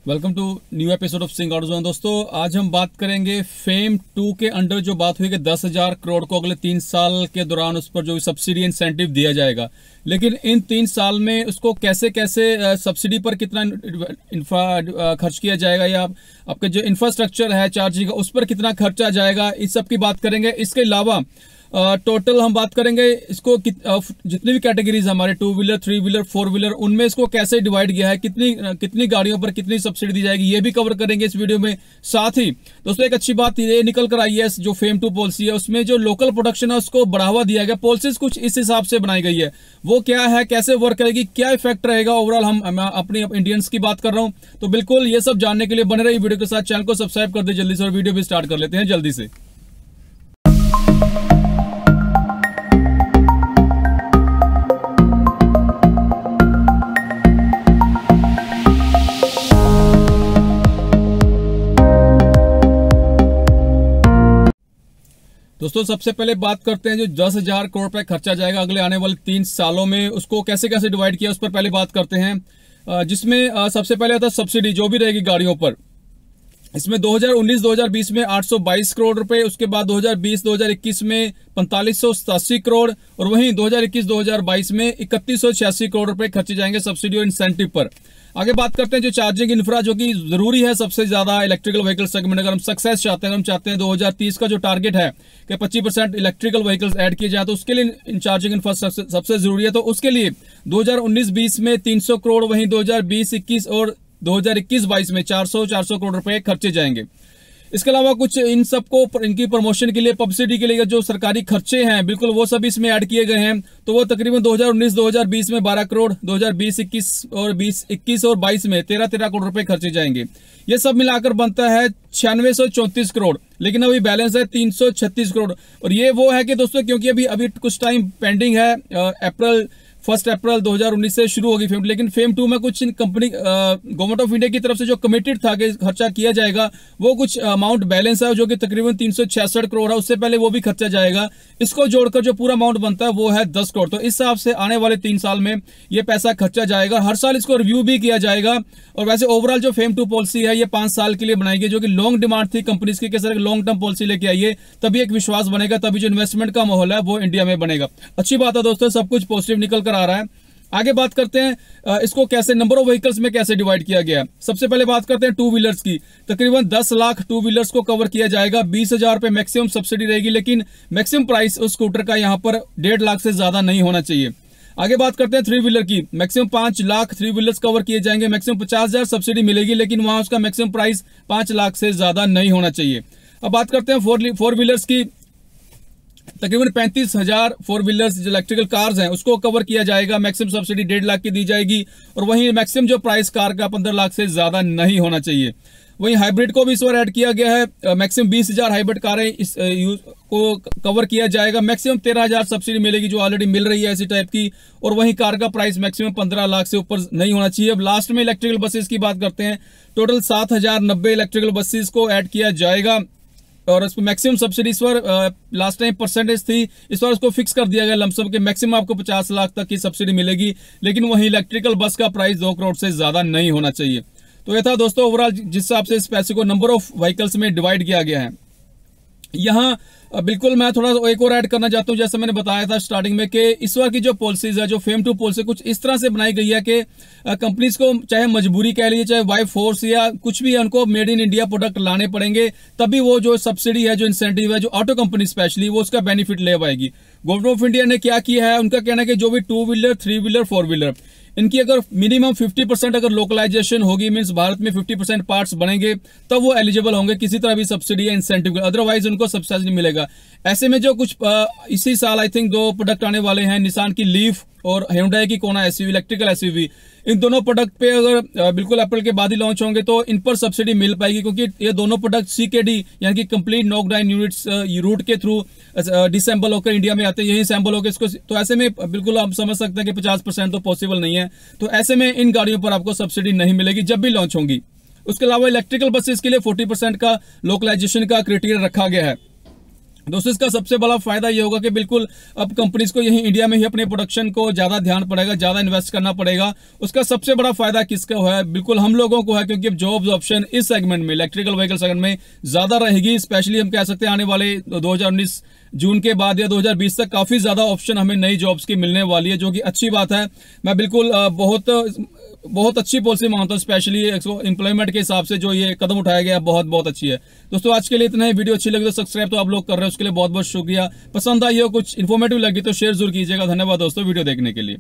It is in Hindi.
Welcome to new episode of Singh auto zone. दोस्तों, आज हम बात करेंगे फेम 2 के अंडर जो बात हुई कि 10,000 करोड़ को अगले 3 साल के दौरान उस पर जो सब्सिडी इंसेंटिव दिया जाएगा, लेकिन इन 3 साल में उसको कैसे कैसे सब्सिडी पर कितना खर्च किया जाएगा या आपके जो इंफ्रास्ट्रक्चर है चार्जिंग का उस पर कितना खर्चा जाएगा, इस सब की बात करेंगे। इसके अलावा टोटल हम बात करेंगे इसको जितनी भी कैटेगरीज हमारे 2 व्हीलर 3 व्हीलर 4 व्हीलर उनमें इसको कैसे डिवाइड किया है, कितनी गाड़ियों पर कितनी सब्सिडी दी जाएगी, ये भी कवर करेंगे इस वीडियो में। साथ ही दोस्तों एक अच्छी बात ये निकल कर आई है, जो फेम 2 पॉलिसी है उसमें जो लोकल प्रोडक्शन है उसको बढ़ावा दिया गया। पॉलिसीज कुछ इस हिसाब से बनाई गई है, वो क्या है, कैसे वर्क करेगी, क्या इफेक्ट रहेगा ओवरऑल, हम अपनी इंडियंस की बात कर रहा हूं। तो बिल्कुल ये सब जानने के लिए बने रही वीडियो के साथ, चैनल को सब्सक्राइब कर दे जल्दी से और वीडियो भी स्टार्ट कर लेते हैं जल्दी से। दोस्तों सबसे पहले बात करते हैं जो 10,000 करोड़ रुपए खर्चा जाएगा अगले आने वाले 3 सालों में, उसको कैसे कैसे डिवाइड किया उस पर पहले बात करते हैं। जिसमें सबसे पहले आता है सब्सिडी जो भी रहेगी गाड़ियों पर। इसमें 2019-2020 में 822 करोड़ रुपए, उसके बाद 2020-2021 में 4587 करोड़ और वहीं 2021-2022 में 3186 करोड़ रुपए खर्चे जाएंगे सब्सिडी और इंसेंटिव पर। आगे बात करते हैं जो चार्जिंग इंफ्रा जो कि जरूरी है सबसे ज्यादा इलेक्ट्रिकल व्हीकल सेगमेंट। अगर हम सक्सेस चाहते हैं, हम चाहते हैं 2030 का जो टारगेट है कि 25% इलेक्ट्रिकल व्हीकल्स ऐड किए जाए, तो उसके लिए इन चार्जिंग इंफ्रास्ट्रक्चर सबसे जरूरी है। तो उसके लिए 2019-20 में 300 करोड़, वहीं 2020-21 और 2021-22 में 400 करोड़ रुपए खर्चे जाएंगे। इसके अलावा कुछ इन सबको इनकी प्रमोशन के लिए, पब्लिसिटी के लिए जो सरकारी खर्चे हैं बिल्कुल वो सब इसमें ऐड किए गए हैं। तो वो तकरीबन 2019-2020 में 12 करोड़, 2020-21 और 2021 और 22 में 13 करोड़ रुपए खर्चे जाएंगे। ये सब मिलाकर बनता है 9634 करोड़, लेकिन अभी बैलेंस है 336 करोड़। और ये वो है कि दोस्तों क्योंकि अभी कुछ टाइम पेंडिंग है, 1 अप्रैल 2019 से शुरू होगी फेम, लेकिन फेम 2 में कुछ कंपनी गवर्नमेंट ऑफ इंडिया की तरफ से जो कमिटेड था कि खर्चा किया जाएगा वो कुछ अमाउंट बैलेंस है जो कि तकरीबन 366 करोड़ है, उससे पहले वो भी खर्चा जाएगा। इसको जोड़कर जो पूरा अमाउंट बनता है वो है 10 करोड़। तो इस हिसाब से आने वाले 3 साल में ये पैसा खर्चा जाएगा। हर साल इसको रिव्यू भी किया जाएगा। और वैसे ओवरऑल जो फेम 2 पॉलिसी है ये 5 साल के लिए बनाई गई, जो कि लॉन्ग डिमांड थी कंपनीज की, किस तरह लॉन्ग टर्म पॉलिसी लेके आइए, तभी एक विश्वास बनेगा, तभी जो इन्वेस्टमेंट का माहौल है वो इंडिया में बनेगा। अच्छी बात है दोस्तों, सब कुछ पॉजिटिव निकल कर आ रहा है। आगे बात करते हैं इसको कैसे नंबर ऑफ व्हीकल्स में कैसे डिवाइड किया गया है। सबसे पहले बात करते हैं 2 व्हीलर्स की। तकरीबन 10 लाख 2 व्हीलर्स को कवर किया जाएगा। 20,000 रुपए मैक्सिमम सब्सिडी रहेगी, लेकिन मैक्सिमम प्राइस उस स्कूटर का यहां पर 1.5 लाख से ज्यादा नहीं होना चाहिए। आगे बात करते हैं 3 व्हीलर की। मैक्सिमम 5 लाख 3 व्हीलर्स कवर किए जाएंगे। मैक्सिमम 50,000 सब्सिडी मिलेगी, लेकिन वहां उसका मैक्सिमम प्राइस 5 लाख से ज्यादा नहीं होना चाहिए। अब बात करते हैं 4 व्हीलर्स की। तकरीबन 35,000 4 व्हीलर्स जो इलेक्ट्रिकल कार्स हैं उसको कवर किया जाएगा। मैक्सिमम सब्सिडी 1.5 लाख की दी जाएगी और वहीं मैक्सिमम जो प्राइस कार का 15 लाख से ज्यादा नहीं होना चाहिए। वहीं हाइब्रिड को भी इस बार ऐड किया गया है। मैक्सिमम 20,000 हाइब्रिड कारें इस को कवर किया जाएगा। मैक्सिमम 13,000 सब्सिडी मिलेगी जो ऑलरेडी मिल रही है ऐसी टाइप की, और वहीं कार का प्राइस मैक्सिमम 15 लाख से ऊपर नहीं होना चाहिए। अब लास्ट में इलेक्ट्रिकल बसेस की बात करते हैं। टोटल 7,090 इलेक्ट्रिकल बसेस को ऐड किया जाएगा और उसको मैक्सिमम सब्सिडी इस बार लास्ट टाइम परसेंटेज थी, इस बार उसको फिक्स कर दिया गया लमसम के मैक्सिमम आपको 50 लाख तक की सब्सिडी मिलेगी, लेकिन वहीं इलेक्ट्रिकल बस का प्राइस 2 करोड़ से ज्यादा नहीं होना चाहिए। तो यह था दोस्तों ओवरऑल जिस हिसाब से इस पैसे को नंबर ऑफ व्हीकल्स में डिवाइड किया गया है। यहाँ बिल्कुल मैं थोड़ा एक और ऐड करना चाहता हूँ, जैसे मैंने बताया था स्टार्टिंग में कि इस बार की जो पॉलिसीज है, जो फेम 2 पॉलिसी कुछ इस तरह से बनाई गई है कि कंपनीज को चाहे मजबूरी कह लीजिए, चाहे बाय फोर्स या कुछ भी है, उनको मेड इन इंडिया प्रोडक्ट लाने पड़ेंगे, तभी वो जो सब्सिडी है, जो इंसेंटिव है, जो ऑटो कंपनी स्पेशली वो उसका बेनिफिट ले पाएगी। गवर्नमेंट ऑफ इंडिया ने क्या किया है, उनका कहना है कि जो भी 2 व्हीलर 3 व्हीलर 4 व्हीलर इनकी अगर मिनिमम 50% अगर लोकलाइजेशन होगी, मींस भारत में 50% पार्ट्स बनेंगे, तब वो एलिजिबल होंगे किसी तरह भी सब्सिडी या इंसेंटिव, अदरवाइज उनको सब्सिडी नहीं मिलेगा। ऐसे में जो कुछ इसी साल आई थिंक 2 प्रोडक्ट आने वाले हैं, निसान की लीफ और Hyundai की कोना एसयूवी, इलेक्ट्रिकल एसयूवी, इन दोनों प्रोडक्ट पे अगर बिल्कुल अप्रैल के बाद ही लॉन्च होंगे तो इन पर सब्सिडी मिल पाएगी, क्योंकि ये दोनों प्रोडक्ट CKD यानी कि complete knock down units route के थ्रू डिसेंबल होकर इंडिया में आते हैं, यही सैंपल होकर इसको, तो ऐसे में बिल्कुल आप समझ सकते हैं कि 50% तो पॉसिबल नहीं है। तो ऐसे में इन गाड़ियों पर आपको सब्सिडी नहीं मिलेगी जब भी लॉन्च होंगी। उसके अलावा इलेक्ट्रिकल बसेस के लिए 40% का लोकलाइजेशन का क्राइटेरिया रखा गया है। दोस्तों इसका सबसे बड़ा फायदा ये होगा कि बिल्कुल अब कंपनीज को यही इंडिया में ही अपने प्रोडक्शन को ज्यादा ध्यान पड़ेगा, ज्यादा इन्वेस्ट करना पड़ेगा। उसका सबसे बड़ा फायदा किसका है? बिल्कुल हम लोगों को है, क्योंकि अब जॉब्स ऑप्शन इस सेगमेंट में, इलेक्ट्रिकल व्हीकल सेगमेंट में ज्यादा रहेगी। स्पेशली हम कह सकते हैं आने वाले 2019 जून के बाद या 2020 तक काफी ज्यादा ऑप्शन हमें नई जॉब्स की मिलने वाली है, जो कि अच्छी बात है। मैं बिल्कुल बहुत अच्छी पॉलिसी मानता हूँ, स्पेशली एम्प्लॉयमेंट के हिसाब से जो ये कदम उठाया गया बहुत बहुत अच्छी है। दोस्तों आज के लिए इतना ही। वीडियो अच्छी लगी तो सब्सक्राइब तो आप लोग कर रहे हो, उसके लिए बहुत बहुत शुक्रिया। पसंद आई हो, कुछ इन्फॉर्मेटिव लगी तो शेयर जरूर कीजिएगा। धन्यवाद दोस्तों वीडियो देखने के लिए।